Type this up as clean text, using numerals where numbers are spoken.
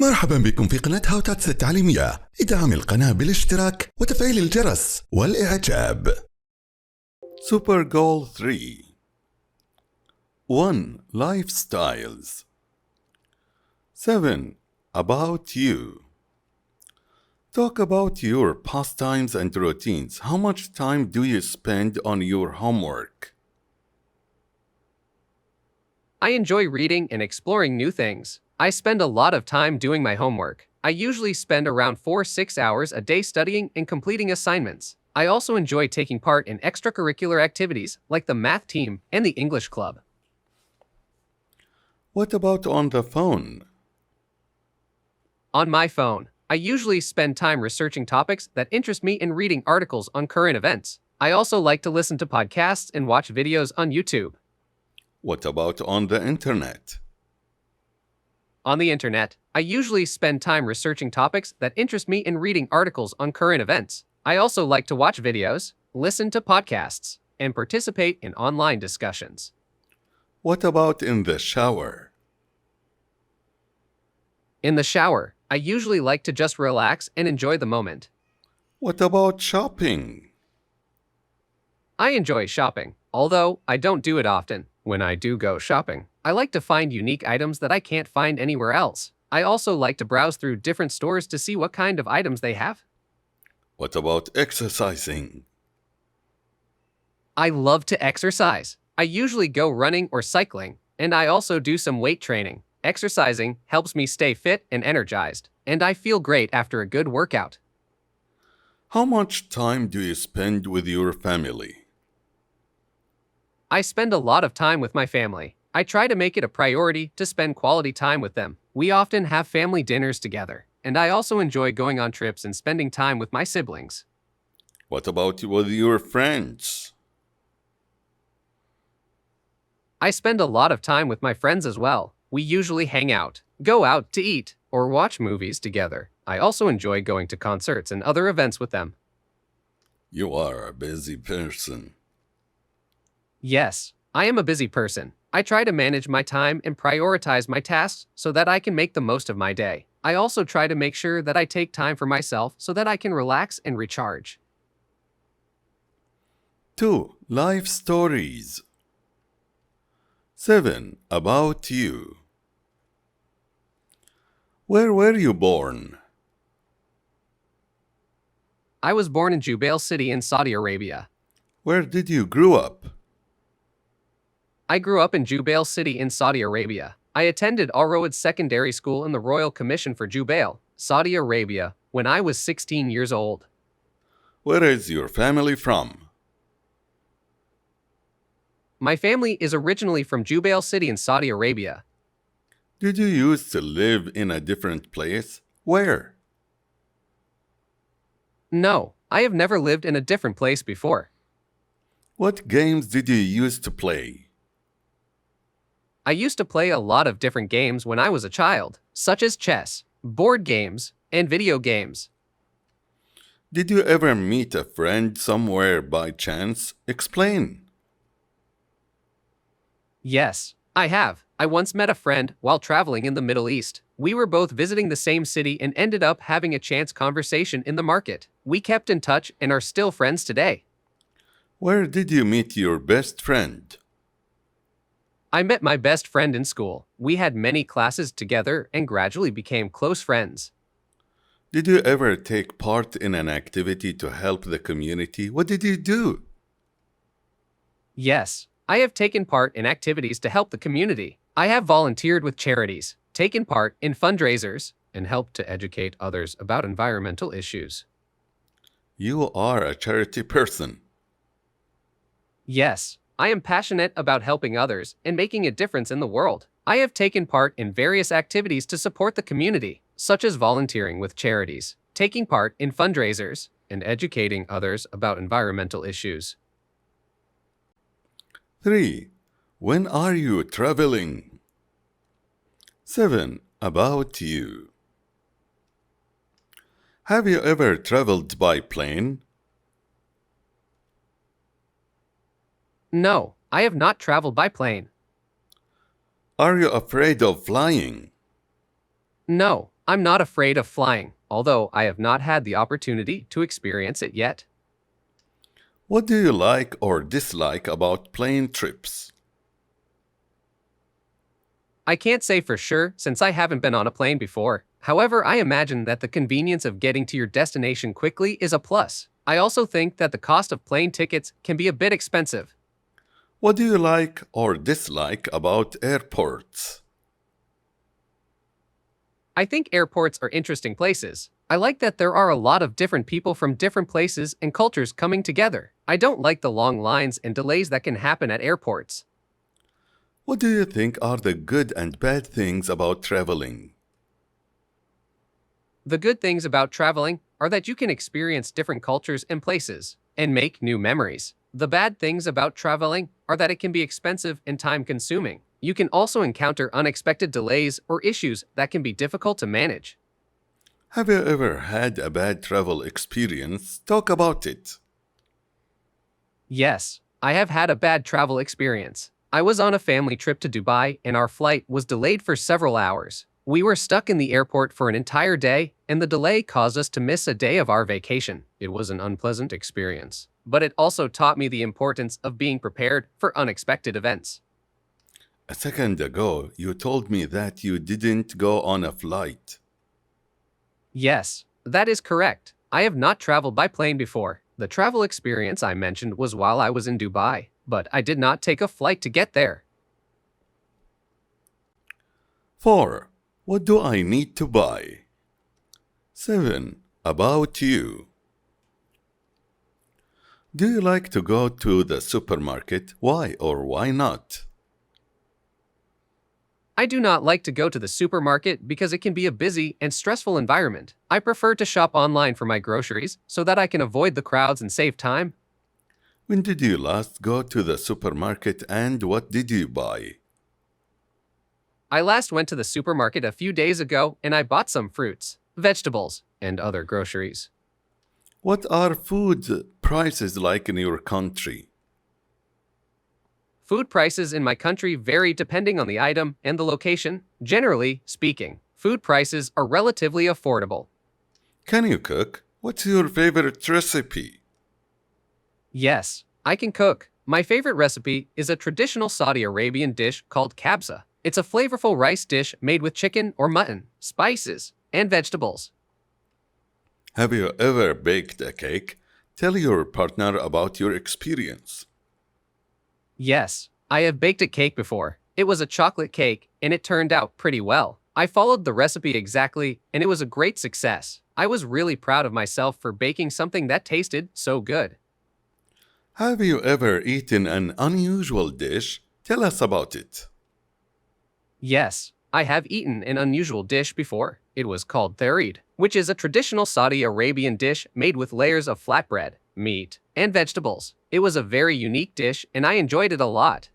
مرحبا بكم في قناة التحدث التعليمية. ادعم القناة بالاشتراك وتفعيل الجرس والإعجاب. Super Goal 3 1. Lifestyles 7. About you. Talk about your pastimes and routines. How much time do you spend on your homework? I enjoy reading and exploring new things. I spend a lot of time doing my homework. I usually spend around 4-6 hours a day studying and completing assignments. I also enjoy taking part in extracurricular activities like the math team and the English club. What about on the phone? On my phone, I usually spend time researching topics that interest me and reading articles on current events. I also like to listen to podcasts and watch videos on YouTube. What about on the internet? On the internet, I usually spend time researching topics that interest me and reading articles on current events. I also like to watch videos, listen to podcasts, and participate in online discussions. What about in the shower? In the shower, I usually like to just relax and enjoy the moment. What about shopping? I enjoy shopping, although I don't do it often. When I do go shopping, I like to find unique items that I can't find anywhere else. I also like to browse through different stores to see what kind of items they have. What about exercising? I love to exercise. I usually go running or cycling, and I also do some weight training. Exercising helps me stay fit and energized, and I feel great after a good workout. How much time do you spend with your family? I spend a lot of time with my family. I try to make it a priority to spend quality time with them. We often have family dinners together, and I also enjoy going on trips and spending time with my siblings. What about with your friends? I spend a lot of time with my friends as well. We usually hang out, go out to eat, or watch movies together. I also enjoy going to concerts and other events with them. You are a busy person. Yes, I am a busy person. I try to manage my time and prioritize my tasks so that I can make the most of my day. I also try to make sure that I take time for myself so that I can relax and recharge. 2. Life stories 7. About you. Where were you born? I was born in Jubail City in Saudi Arabia. Where did you grow up? I grew up in Jubail City in Saudi Arabia. I attended Al Road Secondary School in the Royal Commission for Jubail, Saudi Arabia, when I was 16 years old. Where is your family from? My family is originally from Jubail City in Saudi Arabia. Did you used to live in a different place? Where? No, I have never lived in a different place before. What games did you used to play? I used to play a lot of different games when I was a child, such as chess, board games, and video games. Did you ever meet a friend somewhere by chance? Explain. Yes, I have. I once met a friend while traveling in the Middle East. We were both visiting the same city and ended up having a chance conversation in the market. We kept in touch and are still friends today. Where did you meet your best friend? I met my best friend in school. We had many classes together and gradually became close friends. Did you ever take part in an activity to help the community? What did you do? Yes, I have taken part in activities to help the community. I have volunteered with charities, taken part in fundraisers, and helped to educate others about environmental issues. You are a charity person. Yes, I am passionate about helping others and making a difference in the world. I have taken part in various activities to support the community, such as volunteering with charities, taking part in fundraisers, and educating others about environmental issues. 3. When are you traveling? 7. About you. Have you ever traveled by plane? No, I have not traveled by plane. Are you afraid of flying? No, I'm not afraid of flying, although I have not had the opportunity to experience it yet. What do you like or dislike about plane trips? I can't say for sure since I haven't been on a plane before. However, I imagine that the convenience of getting to your destination quickly is a plus. I also think that the cost of plane tickets can be a bit expensive. What do you like or dislike about airports? I think airports are interesting places. I like that there are a lot of different people from different places and cultures coming together. I don't like the long lines and delays that can happen at airports. What do you think are the good and bad things about traveling? The good things about traveling are that you can experience different cultures and places and make new memories. The bad things about traveling are that it can be expensive and time-consuming. You can also encounter unexpected delays or issues that can be difficult to manage. Have you ever had a bad travel experience? Talk about it. Yes, I have had a bad travel experience. I was on a family trip to Dubai and our flight was delayed for several hours. We were stuck in the airport for an entire day, and the delay caused us to miss a day of our vacation. It was an unpleasant experience, but it also taught me the importance of being prepared for unexpected events. A second ago, you told me that you didn't go on a flight. Yes, that is correct. I have not traveled by plane before. The travel experience I mentioned was while I was in Dubai, but I did not take a flight to get there. 4. What do I need to buy? 7. About you. Do you like to go to the supermarket? Why or why not? I do not like to go to the supermarket because it can be a busy and stressful environment. I prefer to shop online for my groceries so that I can avoid the crowds and save time. When did you last go to the supermarket and what did you buy? I last went to the supermarket a few days ago and I bought some fruits, vegetables, and other groceries. What are food prices like in your country? Food prices in my country vary depending on the item and the location. Generally speaking, food prices are relatively affordable. Can you cook? What's your favorite recipe? Yes, I can cook. My favorite recipe is a traditional Saudi Arabian dish called kabsa. It's a flavorful rice dish made with chicken or mutton, spices, and vegetables. Have you ever baked a cake? Tell your partner about your experience. Yes, I have baked a cake before. It was a chocolate cake, and it turned out pretty well. I followed the recipe exactly, and it was a great success. I was really proud of myself for baking something that tasted so good. Have you ever eaten an unusual dish? Tell us about it. Yes, I have eaten an unusual dish before. It was called Yurīd, which is a traditional Saudi Arabian dish made with layers of flatbread, meat, and vegetables. It was a very unique dish and I enjoyed it a lot.